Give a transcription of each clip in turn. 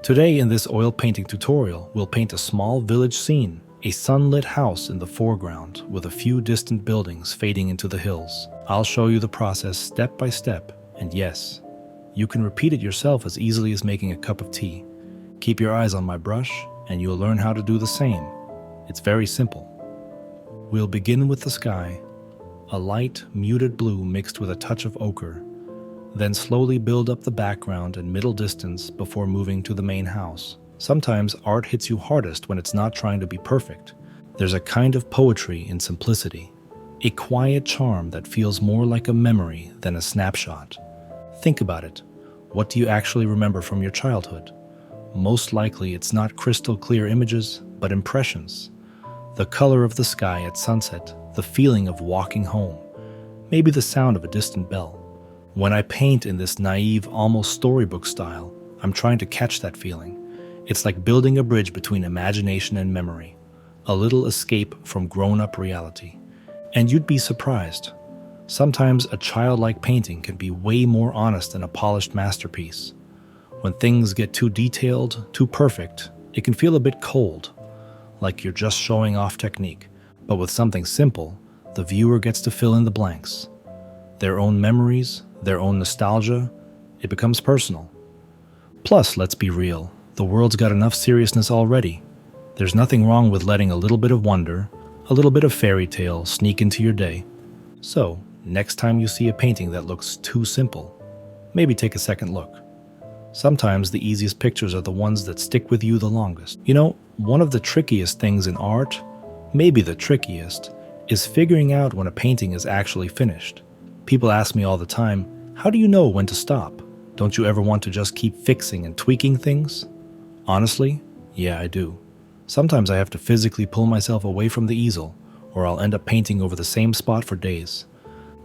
Today in this oil painting tutorial, we'll paint a small village scene, a sunlit house in the foreground with a few distant buildings fading into the hills. I'll show you the process step by step, and yes, you can repeat it yourself as easily as making a cup of tea. Keep your eyes on my brush, and you'll learn how to do the same. It's very simple. We'll begin with the sky, a light, muted blue mixed with a touch of ochre, then slowly build up the background and middle distance before moving to the main house. Sometimes art hits you hardest when it's not trying to be perfect. There's a kind of poetry in simplicity, a quiet charm that feels more like a memory than a snapshot. Think about it. What do you actually remember from your childhood? Most likely it's not crystal clear images, but impressions. The color of the sky at sunset, the feeling of walking home, maybe the sound of a distant bell. When I paint in this naive, almost storybook style, I'm trying to catch that feeling. It's like building a bridge between imagination and memory, a little escape from grown-up reality. And you'd be surprised. Sometimes a childlike painting can be way more honest than a polished masterpiece. When things get too detailed, too perfect, it can feel a bit cold, like you're just showing off technique. But with something simple, the viewer gets to fill in the blanks. Their own memories, their own nostalgia, it becomes personal. Plus, let's be real, the world's got enough seriousness already. There's nothing wrong with letting a little bit of wonder, a little bit of fairy tale sneak into your day. So, next time you see a painting that looks too simple, maybe take a second look. Sometimes the easiest pictures are the ones that stick with you the longest. You know, one of the trickiest things in art, maybe the trickiest, is figuring out when a painting is actually finished. People ask me all the time, how do you know when to stop? Don't you ever want to just keep fixing and tweaking things? Honestly, yeah, I do. Sometimes I have to physically pull myself away from the easel, or I'll end up painting over the same spot for days.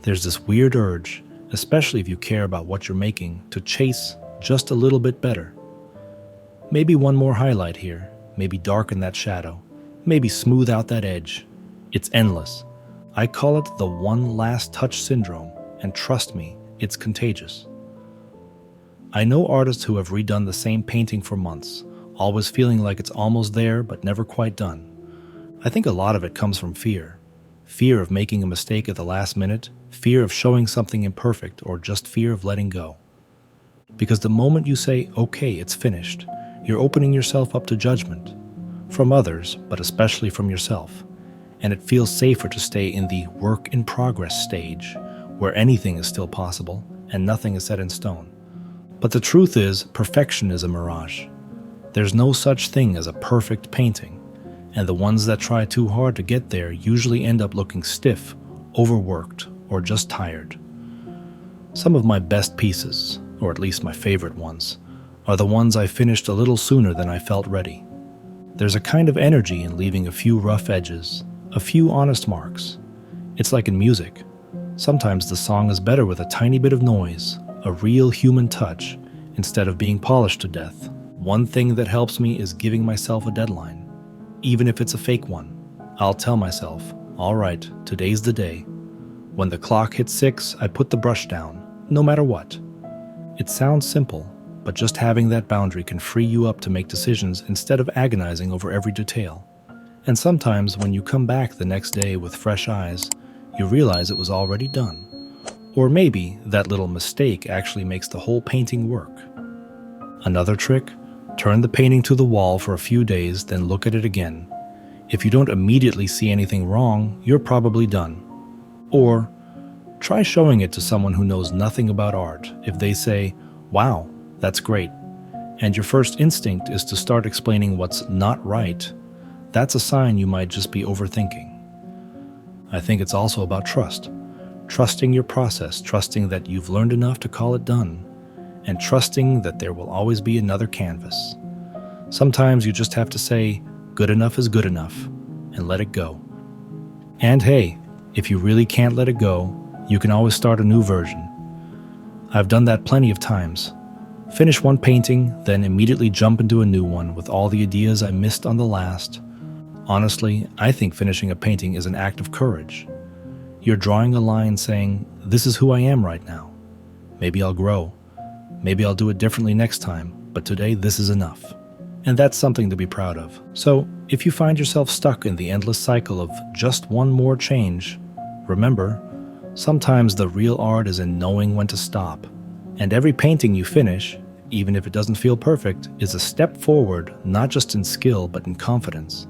There's this weird urge, especially if you care about what you're making, to chase just a little bit better. Maybe one more highlight here, maybe darken that shadow, maybe smooth out that edge. It's endless. I call it the one last touch syndrome, and trust me, it's contagious. I know artists who have redone the same painting for months, always feeling like it's almost there but never quite done. I think a lot of it comes from fear. Fear of making a mistake at the last minute, fear of showing something imperfect, or just fear of letting go. Because the moment you say, okay, it's finished, you're opening yourself up to judgment. From others, but especially from yourself. And it feels safer to stay in the work in progress stage, where anything is still possible and nothing is set in stone. But the truth is, perfection is a mirage. There's no such thing as a perfect painting, and the ones that try too hard to get there usually end up looking stiff, overworked, or just tired. Some of my best pieces, or at least my favorite ones, are the ones I finished a little sooner than I felt ready. There's a kind of energy in leaving a few rough edges, a few honest marks. It's like in music. Sometimes the song is better with a tiny bit of noise, a real human touch, instead of being polished to death. One thing that helps me is giving myself a deadline. Even if it's a fake one, I'll tell myself, all right, today's the day. When the clock hits 6, I put the brush down, no matter what. It sounds simple, but just having that boundary can free you up to make decisions instead of agonizing over every detail. And sometimes when you come back the next day with fresh eyes, you realize it was already done. Or maybe that little mistake actually makes the whole painting work. Another trick? Turn the painting to the wall for a few days, then look at it again. If you don't immediately see anything wrong, you're probably done. Or try showing it to someone who knows nothing about art. If they say, wow, that's great, and your first instinct is to start explaining what's not right, that's a sign you might just be overthinking. I think it's also about trust. Trusting your process, trusting that you've learned enough to call it done, and trusting that there will always be another canvas. Sometimes you just have to say, good enough is good enough, and let it go. And hey, if you really can't let it go, you can always start a new version. I've done that plenty of times. Finish one painting, then immediately jump into a new one with all the ideas I missed on the last. Honestly, I think finishing a painting is an act of courage. You're drawing a line saying, this is who I am right now. Maybe I'll grow. Maybe I'll do it differently next time, but today this is enough. And that's something to be proud of. So, if you find yourself stuck in the endless cycle of just one more change, remember, sometimes the real art is in knowing when to stop. And every painting you finish, even if it doesn't feel perfect, is a step forward, not just in skill, but in confidence.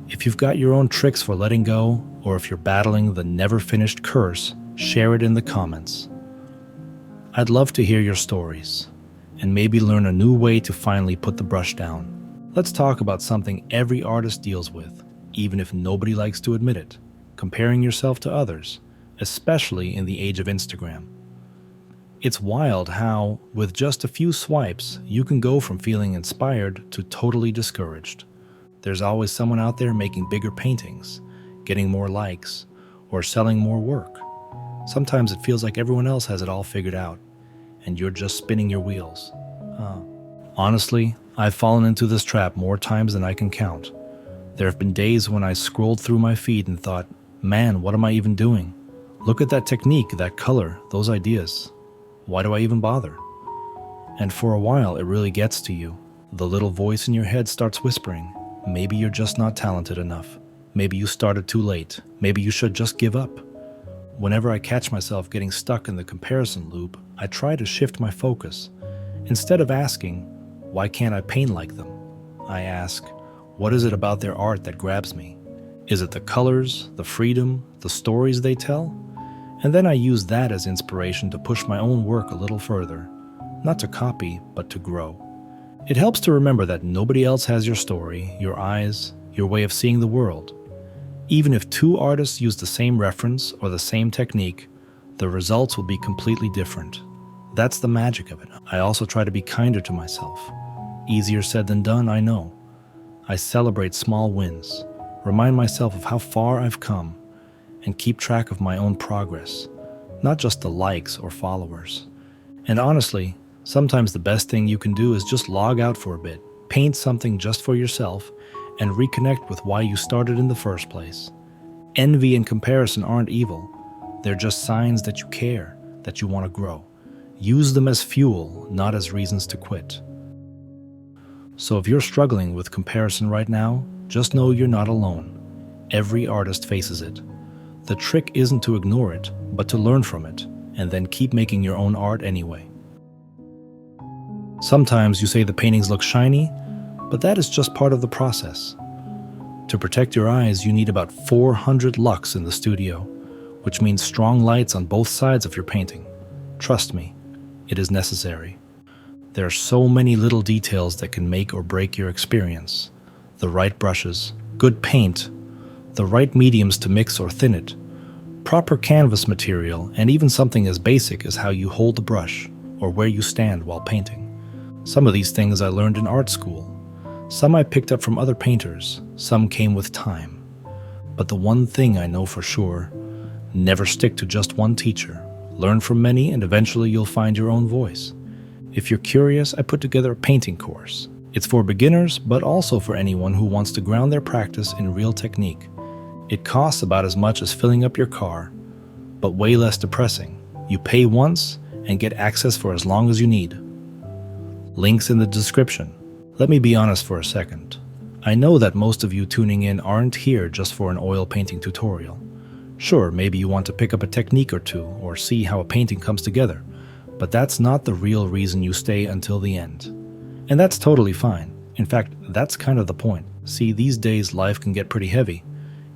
If you've got your own tricks for letting go, or if you're battling the never-finished curse, share it in the comments. I'd love to hear your stories, and maybe learn a new way to finally put the brush down. Let's talk about something every artist deals with, even if nobody likes to admit it: comparing yourself to others, especially in the age of Instagram. It's wild how, with just a few swipes, you can go from feeling inspired to totally discouraged. There's always someone out there making bigger paintings, getting more likes, or selling more work. Sometimes it feels like everyone else has it all figured out, and you're just spinning your wheels. Honestly, I've fallen into this trap more times than I can count. There have been days when I scrolled through my feed and thought, man, what am I even doing? Look at that technique, that color, those ideas. Why do I even bother? And for a while, it really gets to you. The little voice in your head starts whispering, maybe you're just not talented enough. Maybe you started too late. Maybe you should just give up. Whenever I catch myself getting stuck in the comparison loop, I try to shift my focus. Instead of asking, why can't I paint like them? I ask, what is it about their art that grabs me? Is it the colors, the freedom, the stories they tell? And then I use that as inspiration to push my own work a little further. Not to copy, but to grow. It helps to remember that nobody else has your story, your eyes, your way of seeing the world. Even if two artists use the same reference or the same technique, the results will be completely different. That's the magic of it. I also try to be kinder to myself. Easier said than done, I know. I celebrate small wins, remind myself of how far I've come, and keep track of my own progress, not just the likes or followers. And honestly, sometimes the best thing you can do is just log out for a bit, paint something just for yourself, and reconnect with why you started in the first place. Envy and comparison aren't evil. They're just signs that you care, that you want to grow. Use them as fuel, not as reasons to quit. So if you're struggling with comparison right now, just know you're not alone. Every artist faces it. The trick isn't to ignore it, but to learn from it, and then keep making your own art anyway. Sometimes you say the paintings look shiny, but that is just part of the process. To protect your eyes, you need about 400 lux in the studio, which means strong lights on both sides of your painting. Trust me, it is necessary. There are so many little details that can make or break your experience. The right brushes, good paint, the right mediums to mix or thin it, proper canvas material, and even something as basic as how you hold the brush or where you stand while painting. Some of these things I learned in art school. Some I picked up from other painters, some came with time. But the one thing I know for sure, never stick to just one teacher. Learn from many and eventually you'll find your own voice. If you're curious, I put together a painting course. It's for beginners, but also for anyone who wants to ground their practice in real technique. It costs about as much as filling up your car, but way less depressing. You pay once and get access for as long as you need. Links in the description. Let me be honest for a second. I know that most of you tuning in aren't here just for an oil painting tutorial. Sure, maybe you want to pick up a technique or two or see how a painting comes together, but that's not the real reason you stay until the end. And that's totally fine. In fact, that's kind of the point. See, these days life can get pretty heavy.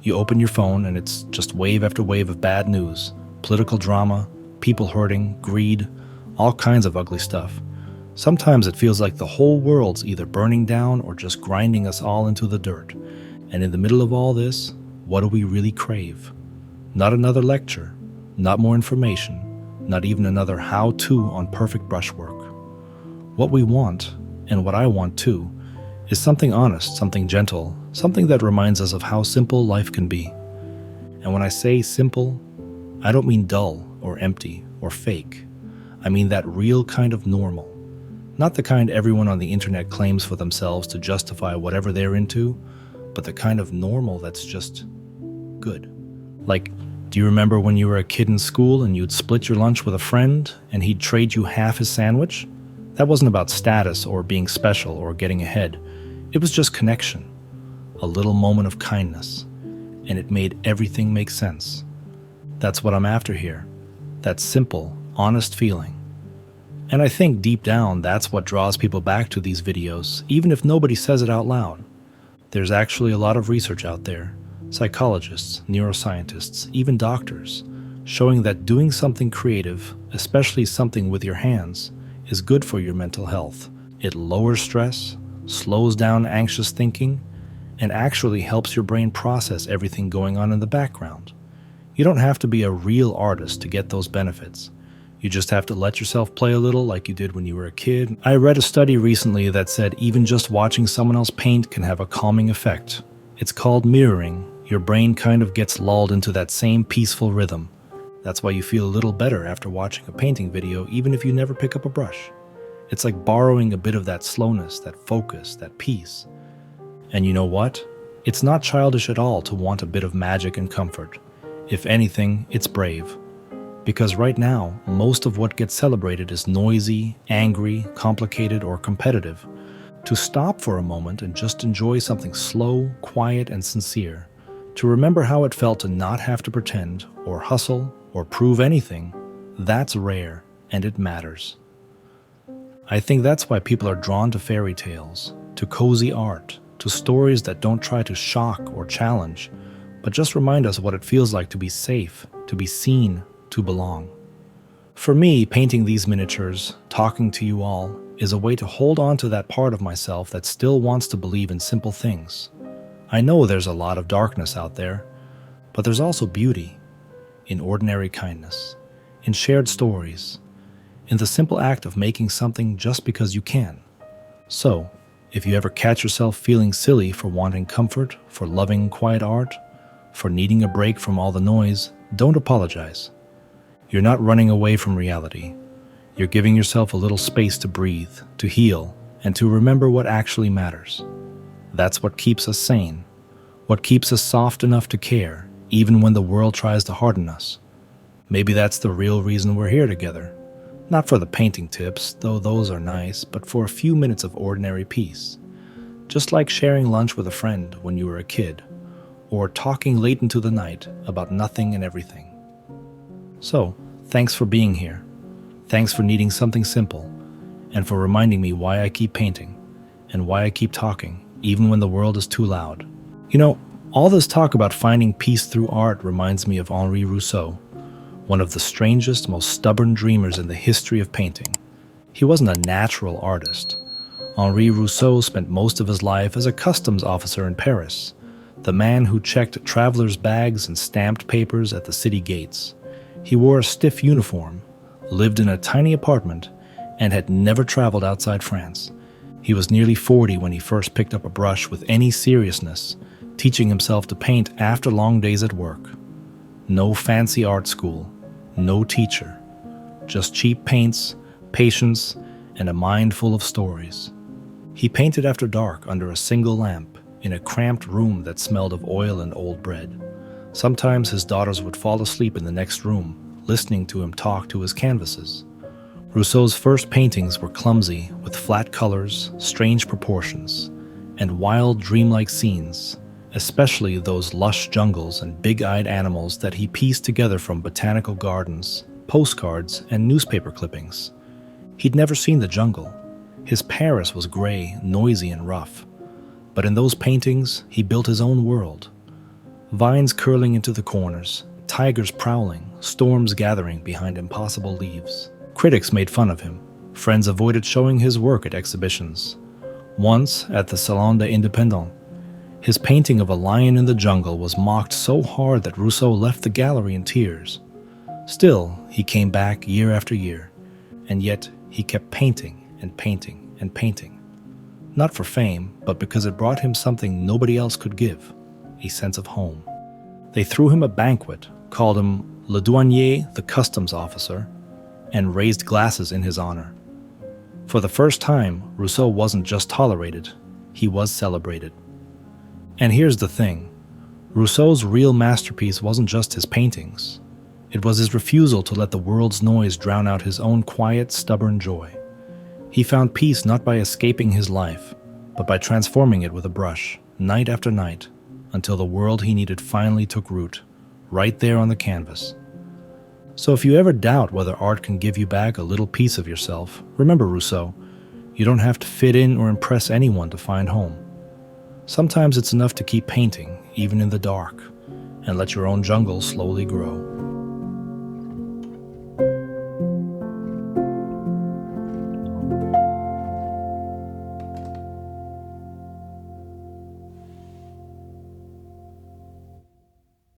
You open your phone and it's just wave after wave of bad news, political drama, people hurting, greed, all kinds of ugly stuff. Sometimes it feels like the whole world's either burning down or just grinding us all into the dirt. And in the middle of all this, what do we really crave? Not another lecture, not more information, not even another how-to on perfect brushwork. What we want, and what I want too, is something honest, something gentle, something that reminds us of how simple life can be. And when I say simple, I don't mean dull or empty or fake. I mean that real kind of normal. Not the kind everyone on the internet claims for themselves to justify whatever they're into, but the kind of normal that's just good. Like, do you remember when you were a kid in school and you'd split your lunch with a friend and he'd trade you half his sandwich? That wasn't about status or being special or getting ahead. It was just connection, a little moment of kindness, and it made everything make sense. That's what I'm after here, that simple, honest feeling. And I think deep down that's what draws people back to these videos, even if nobody says it out loud. There's actually a lot of research out there, psychologists, neuroscientists, even doctors, showing that doing something creative, especially something with your hands, is good for your mental health. It lowers stress, slows down anxious thinking, and actually helps your brain process everything going on in the background. You don't have to be a real artist to get those benefits. You just have to let yourself play a little like you did when you were a kid. I read a study recently that said even just watching someone else paint can have a calming effect. It's called mirroring. Your brain kind of gets lulled into that same peaceful rhythm. That's why you feel a little better after watching a painting video, even if you never pick up a brush. It's like borrowing a bit of that slowness, that focus, that peace. And you know what? It's not childish at all to want a bit of magic and comfort. If anything, it's brave. Because right now, most of what gets celebrated is noisy, angry, complicated, or competitive. To stop for a moment and just enjoy something slow, quiet, and sincere. To remember how it felt to not have to pretend, or hustle, or prove anything, that's rare, and it matters. I think that's why people are drawn to fairy tales, to cozy art, to stories that don't try to shock or challenge, but just remind us what it feels like to be safe, to be seen, to belong. For me, painting these miniatures, talking to you all, is a way to hold on to that part of myself that still wants to believe in simple things. I know there's a lot of darkness out there, but there's also beauty in ordinary kindness, in shared stories, in the simple act of making something just because you can. So, if you ever catch yourself feeling silly for wanting comfort, for loving quiet art, for needing a break from all the noise, don't apologize. You're not running away from reality. You're giving yourself a little space to breathe, to heal, and to remember what actually matters. That's what keeps us sane, what keeps us soft enough to care, even when the world tries to harden us. Maybe that's the real reason we're here together. Not for the painting tips, though those are nice, but for a few minutes of ordinary peace. Just like sharing lunch with a friend when you were a kid, or talking late into the night about nothing and everything. So, thanks for being here. Thanks for needing something simple, and for reminding me why I keep painting, and why I keep talking, even when the world is too loud. You know, all this talk about finding peace through art reminds me of Henri Rousseau, one of the strangest, most stubborn dreamers in the history of painting. He wasn't a natural artist. Henri Rousseau spent most of his life as a customs officer in Paris, the man who checked travelers' bags and stamped papers at the city gates. He wore a stiff uniform, lived in a tiny apartment, and had never traveled outside France. He was nearly 40 when he first picked up a brush with any seriousness, teaching himself to paint after long days at work. No fancy art school, no teacher, just cheap paints, patience, and a mind full of stories. He painted after dark under a single lamp in a cramped room that smelled of oil and old bread. Sometimes his daughters would fall asleep in the next room, listening to him talk to his canvases. Rousseau's first paintings were clumsy, with flat colors, strange proportions, and wild, dreamlike scenes, especially those lush jungles and big-eyed animals that he pieced together from botanical gardens, postcards, and newspaper clippings. He'd never seen the jungle. His Paris was gray, noisy, and rough. But in those paintings, he built his own world. Vines curling into the corners, tigers prowling, storms gathering behind impossible leaves. Critics made fun of him. Friends avoided showing his work at exhibitions. Once, at the Salon des Indépendants, his painting of a lion in the jungle was mocked so hard that Rousseau left the gallery in tears. Still, he came back year after year, and yet he kept painting and painting and painting. Not for fame, but because it brought him something nobody else could give, a sense of home. They threw him a banquet, called him Le Douanier, the customs officer, and raised glasses in his honor. For the first time, Rousseau wasn't just tolerated, he was celebrated. And here's the thing, Rousseau's real masterpiece wasn't just his paintings. It was his refusal to let the world's noise drown out his own quiet, stubborn joy. He found peace not by escaping his life, but by transforming it with a brush, night after night, until the world he needed finally took root, right there on the canvas. So if you ever doubt whether art can give you back a little piece of yourself, remember Rousseau, you don't have to fit in or impress anyone to find home. Sometimes it's enough to keep painting, even in the dark, and let your own jungle slowly grow.